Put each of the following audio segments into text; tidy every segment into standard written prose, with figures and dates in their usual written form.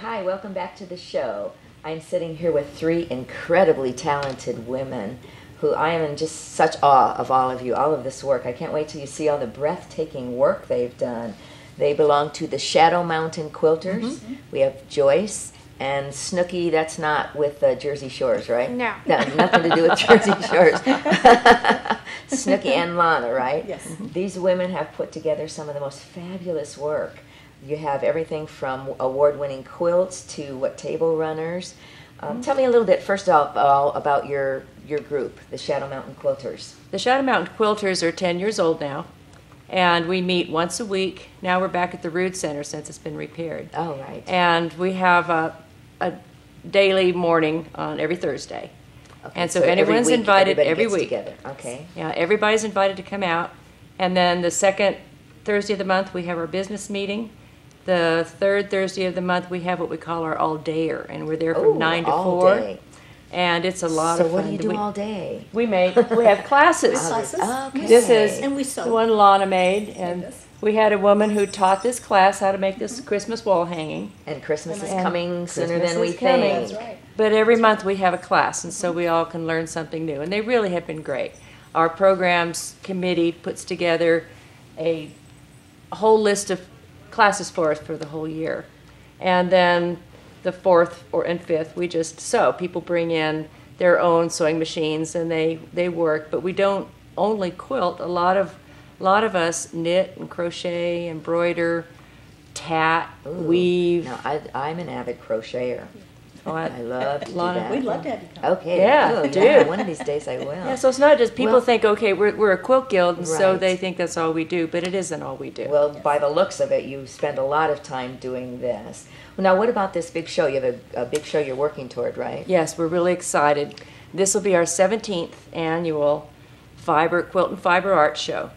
hi, welcome back to the show. I'm sitting here with three incredibly talented women who I am in just such awe of all of you, all of this work. I can't wait till you see all the breathtaking work they've done. They belong to the Shadow Mountain Quilters. We have Joyce and Snooki. That's not with Jersey Shores, right? No. Nothing to do with Jersey Shores. Snooki and Lana, right? Yes. These women have put together some of the most fabulous work. You have everything from award-winning quilts to table runners. Tell me a little bit, first of all, about your group, the Shadow Mountain Quilters. The Shadow Mountain Quilters are 10 years old now, and we meet once a week. Now we're back at the Rood Center since it's been repaired. Oh, right. And we have a daily morning on every Thursday. Okay, And so anyone's week, invited everybody every gets week. Together. Okay. Yeah, everybody's invited to come out. And then the second Thursday of the month, we have our business meeting. The third Thursday of the month, we have what we call our all-dayer, and we're there from Ooh, 9 to all 4. day. And it's a lot So of fun. what do you do all day? We have classes. Classes. Okay. This is And we the sew. one Lana made, and Yes. we had a woman who taught this class how to make this Christmas wall hanging. And Christmas is And coming sooner Christmas than we is coming. think. That's right. But every month we have a class, and so we all can learn something new. And they really have been great. Our programs committee puts together a whole list of classes for us for the whole year. And then the fourth and fifth, we just sew. People bring in their own sewing machines and they work, but we don't only quilt. A lot of us knit and crochet, embroider, tat, Ooh. weave. Now, I'm an avid crocheter. Oh, I love to do Lana- that. We'd love to have you come. Okay. Yeah, oh, do. One of these days I will. Yeah, so it's not just people Well- think, okay, we're a quilt guild, and so Right. they think that's all we do, but it isn't all we do. Well, by the looks of it, you spend a lot of time doing this. Well, now, what about this big show? You have a big show you're working toward, right? Yes, we're really excited. This will be our 17th annual Quilt and Fiber Art Show,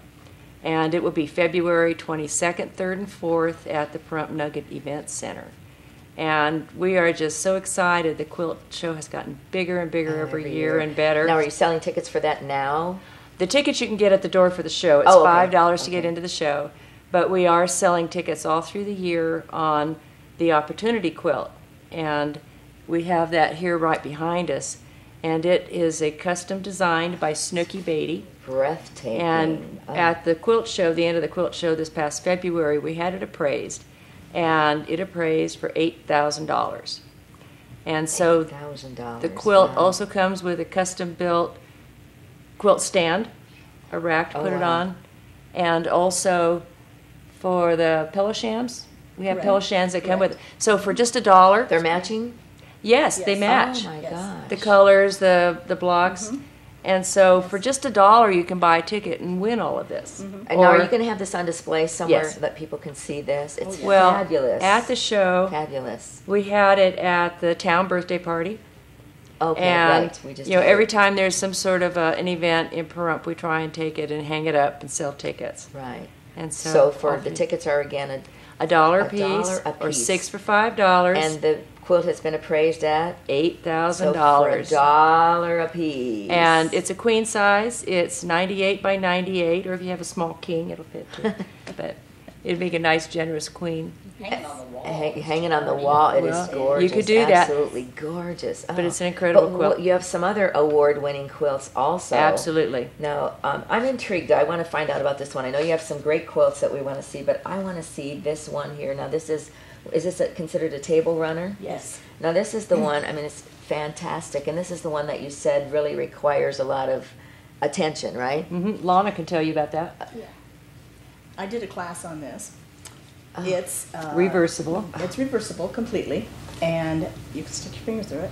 and it will be February 22nd, 3rd, and 4th at the Pahrump Nugget Event Center. And we are just so excited. The quilt show has gotten bigger and bigger every year and better. Now, are you selling tickets for that now? The tickets you can get at the door for the show. It's Oh, okay. $5 to get Okay. into the show. But we are selling tickets all through the year on the Opportunity Quilt. And we have that here right behind us. And it is a custom designed by Snooki Beatty. Breathtaking. And Oh. at the quilt show, the end of the quilt show this past February, we had it appraised. And it appraised for $8,000. And so $8,000. the quilt Wow. also comes with a custom-built quilt stand, a rack to Oh, put it wow. on, and also for the pillow shams, we have Correct. pillow shams that come with Correct. it. So for just $1, They're matching? yes, they Yes. match Oh, my Yes. gosh. the colors, the blocks, and so for just $1 you can buy a ticket and win all of this. And now, are Or- you going to have this on display somewhere Yes. that people can see this? It's well, fabulous. at the show, Fabulous. we had it at the town birthday party. Okay, And right. We just you know, had every it. time there's some sort of an event in Pahrump, we try and take it and hang it up and sell tickets. Right. And so, So for all the three- tickets are again, $1 $1 piece, a or piece. 6 for $5, and the quilt has been appraised at so for $8,000. $1 a piece. And it's a queen size. It's 98 by 98, or if you have a small king, it'll fit too. But it'd make a nice, generous queen. Hanging on the wall. Hanging on the wall. It is Well, gorgeous. you could do that. Absolutely gorgeous. But Oh. it's an incredible But quilt. You have some other award-winning quilts also. Absolutely. Now, I'm intrigued. I want to find out about this one. I know you have some great quilts that we want to see, but I want to see this one here. Now, is this considered a table runner? Yes. Now, this is the one, I mean, it's fantastic, and this is the one that you said really requires a lot of attention, right? Lana can tell you about that. I did a class on this. Oh. It's Reversible. It's reversible completely, and you can stick your finger through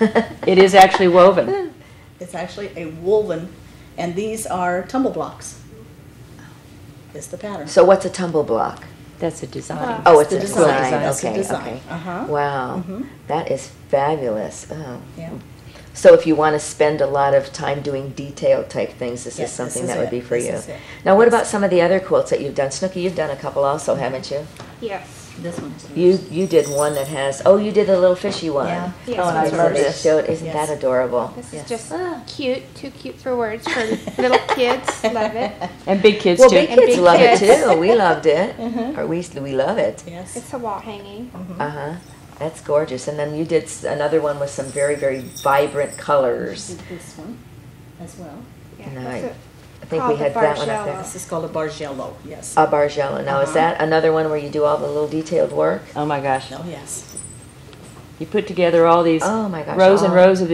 it. It is actually woven. It's actually a woven, and these are tumble blocks. Is the pattern. So what's a tumble block? That's a design. Oh, it's the a design. design. That's the Okay, design. okay. Uh-huh. Wow, Mhm. that is fabulous. Oh. Yeah. So if you want to spend a lot of time doing detail type things, this Yes, is something this is that would it. be for This you. is it. Now, what Yes. about some of the other quilts that you've done? Snooki, you've done a couple also, haven't you? Yes. This one's You did one that has, oh, you did a little fishy one. Yeah. Yes, Oh, and I this love is- this. Showed, isn't Yes. that adorable? This Yes. is just cute, too cute for words for little kids. Love it. And big kids Well, too. big And kids big love it kids. too. We loved it. Mhm. Or we love it. Yes. It's a wall hanging. Uh-huh. That's gorgeous. And then you did another one with some very, very vibrant colors. Did this one as well. Yeah, And that's I think we called had the that one up Bargello. there. This is called a Bargello, yes. A Bargello. Now, is that another one where you do all the little detailed work? Oh my gosh. Oh, yes. You put together all these Oh my gosh. rows and all- rows of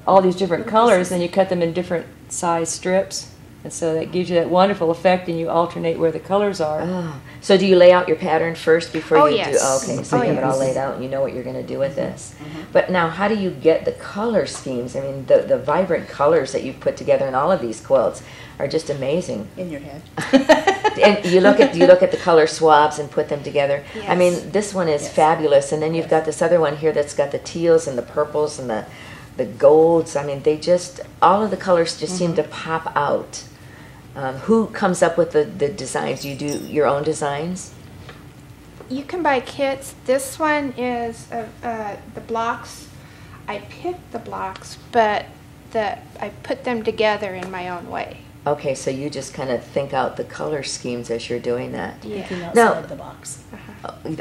all these different colors, and you cut them in different size strips. And so that gives you that wonderful effect, and you alternate where the colors are. Oh. So do you lay out your pattern first before Oh, you yes. do? Oh, okay, so Oh, you have it all yes. laid out and you know what you're going to do with this. But now, how do you get the color schemes? I mean, the vibrant colors that you've put together in all of these quilts are just amazing. In your head. And you look at the color swabs and put them together. I Yes. mean, this one is Yes. fabulous, and then you've got this other one here that's got the teals and the purples and the golds. I mean, they just all of the colors just seem to pop out. Who comes up with the designs? Do you do your own designs? You can buy kits. This one is the blocks. I picked the blocks, but I put them together in my own way. Okay, so you just kind of think out the color schemes as you're doing that. Thinking No. outside the box.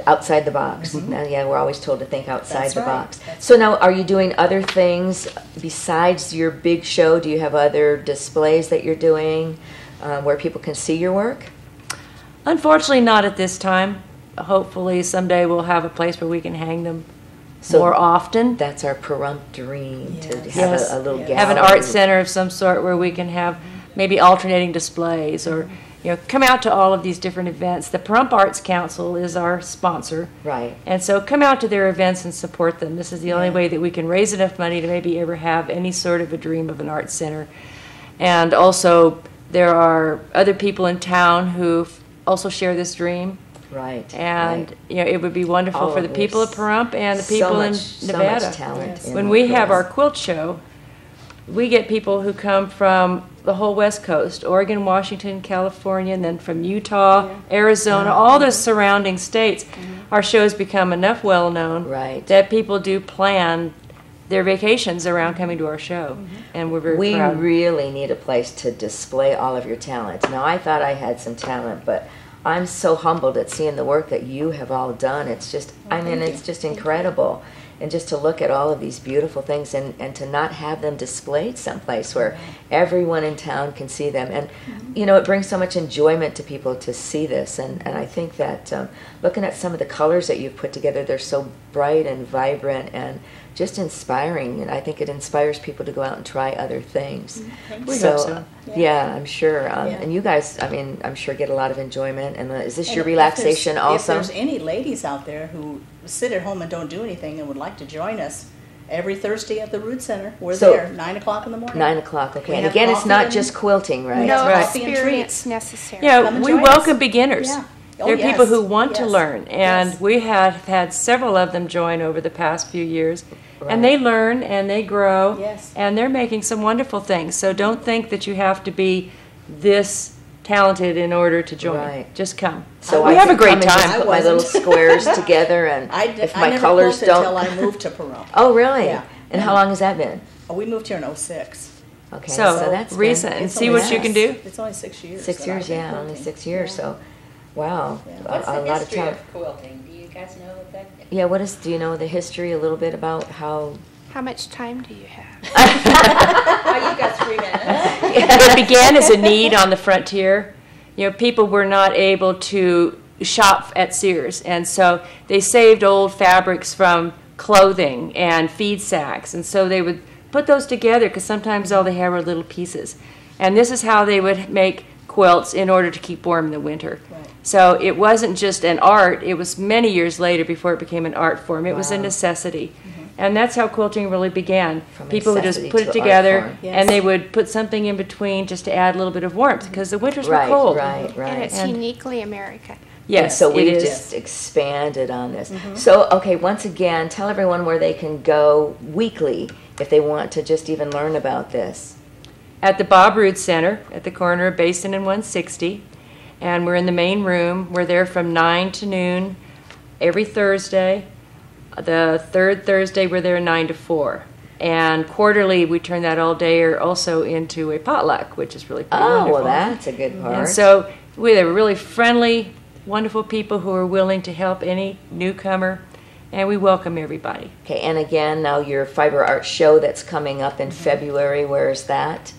Outside the box. Now, yeah, we're always told to think outside That's the right. box. That's So now, are you doing other things besides your big show? Do you have other displays that you're doing where people can see your work? Unfortunately, not at this time. Hopefully, someday we'll have a place where we can hang them So more often. That's our Pahrump dream, to Yes. have Yes. a little Have gallery. Have an art center of some sort where we can have maybe alternating displays, or come out to all of these different events. The Pahrump Arts Council is our sponsor. Right. And so come out to their events and support them. This is the only way that we can raise enough money to maybe ever have any sort of a dream of an art center. And also, there are other people in town who also share this dream. Right. And right. it would be wonderful Oh, for the people of there's Pahrump and the so people in much- Nevada. So much talent. Yes. in When the we have quilts. our quilt show, we get people who come from the whole West Coast, Oregon, Washington, California, and then from Utah, Arizona, all the surrounding states. Our shows become enough well-known Right. that people do plan their vacations around coming to our show. And we're very We proud. really need a place to display all of your talent. Now, I thought I had some talent, but I'm so humbled at seeing the work that you have all done. It's just, I mean, thank it's you. just incredible. And just to look at all of these beautiful things and to not have them displayed someplace where everyone in town can see them. And, it brings so much enjoyment to people to see this. And I think that looking at some of the colors that you've put together, they're so bright and vibrant and just inspiring. And I think it inspires people to go out and try other things. We hope so. Yeah, I'm sure. Yeah. And you guys, I mean, I'm sure get a lot of enjoyment. And is this And your if relaxation there's- also? If there's any ladies out there who sit at home and don't do anything and would like to join us, every Thursday at the Root Center, we're So- there, 9 o'clock in the morning. 9 o'clock, okay. We And have again, it's coffee not and- just quilting, right? No Right. Coffee and experience treats. necessary. Yeah, Come and we join welcome us. beginners. Yeah. Oh, There are people yes. who want to Yes. learn, and Yes. we have had several of them join over the past few years. Right. And they learn and they grow, Yes. and they're making some wonderful things. So don't think that you have to be this talented in order to join. Right. Just come. So we I have a can great come and just time. put my little squares together, and if my never colors quilted don't. until I moved to Pahrump. Oh, really? Yeah. And how long has that been? We moved here in '06. Okay, So, that's been recent. And It's see only what you can six- do. It's only 6 years. 6 that years, I've been yeah, only quilting. 6 years. Yeah. So, wow, Yeah. What's a the lot of history talent. of quilting? Do you guys know what that? Yeah, do you know the history a little bit about how? How much time do you have? Oh, you got 3 minutes. It began as a need on the frontier. People were not able to shop at Sears, and so they saved old fabrics from clothing and feed sacks, and so they would put those together because sometimes all they had were little pieces. And this is how they would make quilts in order to keep warm in the winter. Right. So it wasn't just an art, it was many years later before it became an art form. It was a Wow. necessity. And that's how quilting really began. From People would just necessity put to it art together form. Yes. and they would put something in between just to add a little bit of warmth because the winters Right, were cold. right, And right. it's And- uniquely American. Yes, So it we've is. just expanded on this. So, okay, once again, tell everyone where they can go weekly if they want to just even learn about this. At the Bob Rood Center at the corner of Basin and 160. And we're in the main room. We're there from 9 to noon every Thursday. The third Thursday, we're there 9 to 4. And quarterly, we turn that all day also into a potluck, which is really pretty Oh, wonderful. well, that's a good part. And so they were really friendly, wonderful people who are willing to help any newcomer. and we welcome everybody. Okay, and again, now your fiber art show that's coming up in February, where is that?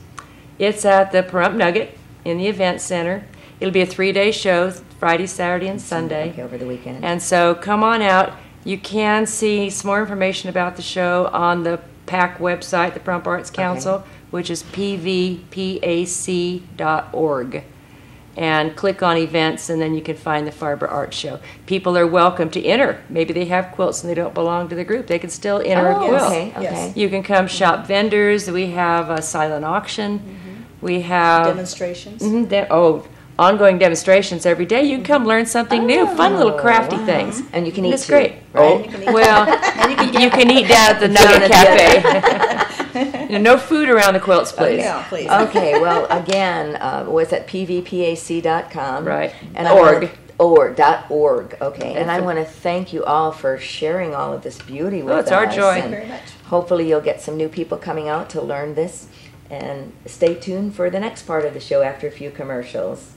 It's at the Pahrump Nugget in the Event Center. It'll be a 3-day show, Friday, Saturday, and Sunday. Okay, over the weekend. And so come on out. You can see some more information about the show on the PAC website, the Pahrump Arts Council, which is pvpac.org. And click on events, and then you can find the Fiber Art Show. People are welcome to enter. Maybe they have quilts and they don't belong to the group. They can still enter a Oh, quilt. okay, Yes. okay. You can come shop vendors. We have a silent auction. We have Demonstrations. ongoing demonstrations every day. You can come learn something new, fun little crafty wow. things. And you can eat It's too, great. right? And you can eat. Well, you can eat down at the Nugget Down at Cafe. No food around the quilts, please. No, please. Okay, well, again, what's that, pvpac.com? Right. And Org. .org, okay. And I want to thank you all for sharing all of this beauty with us. Oh, it's our joy. Thank and you very much. hopefully you'll get some new people coming out to learn this. And stay tuned for the next part of the show after a few commercials.